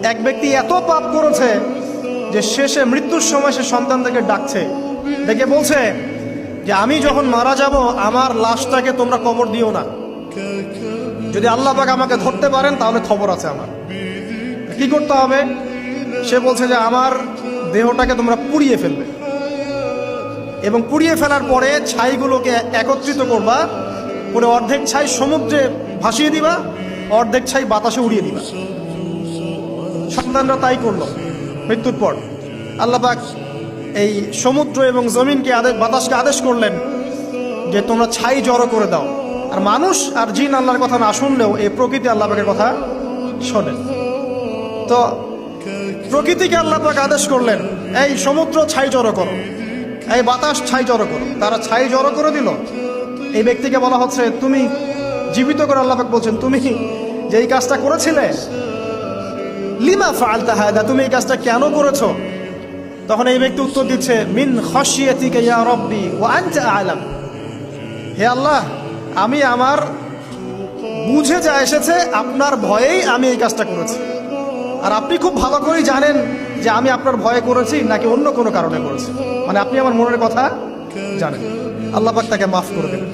এক ব্যক্তি এত পাপ করেছে যে শেষে মৃত্যুর সময় সে সন্তানদেরকে ডাকছে, ডেকে বলছে যে আমি যখন মারা যাব আমার লাশটাকে তোমরা কবর দিও না, যদি আল্লাহ পাক আমাকে ধরতে পারেন তাহলে খবর আছে আমার। কি করতে হবে? সে বলছে যে আমার দেহটাকে তোমরা পুড়িয়ে ফেলবে এবং পুড়িয়ে ফেলার পরে ছাইগুলোকে একত্রিত করবা, করে অর্ধেক ছাই সমুদ্রে ভাসিয়ে দিবা, অর্ধেক ছাই বাতাসে উড়িয়ে দিবা। সন্তানরা তাই করলো। মৃত্যুর পর আল্লাহ পাক এই সমুদ্র এবং জমিনকে বাতাসকে আদেশ করলেন যে তোমরা ছাই জড়ো করে দাও। আর মানুষ আর জিন আল্লাহর কথা না শুনলেও এই প্রকৃতি আল্লাহ পাকের কথা শোনে। তো প্রকৃতিকে আল্লাহ পাক আদেশ করলেন এই সমুদ্র ছাই জড়ো করো, এই বাতাস ছাই জড়ো করো। তারা ছাই জড়ো করে দিল। এই ব্যক্তিকে বলা হচ্ছে তুমি জীবিত করে, আল্লাহ পাক বলছেন তুমি যে এই কাজটা করেছিলে, লিমা ফাআলতা হাদা, তুমি এই কাজটা কেন করেছো? তখন এই ব্যক্তি উত্তর দিচ্ছে মিন খাশিয়াতিকা ইয়া রাব্বি ওয়া আনতা আ'লাম, হে আল্লাহ আমি আমার বুঝে যা এসেছে আপনার ভয়েই আমি এই কাজটা করেছি, আর আপনি খুব ভালো করেই জানেন যে আমি আপনার ভয়ে করেছি নাকি অন্য কোনো কারণে করেছি, মানে আপনি আমার মনের কথা জানেন। আল্লাহ পাক তাকে মাফ করে দেবেন।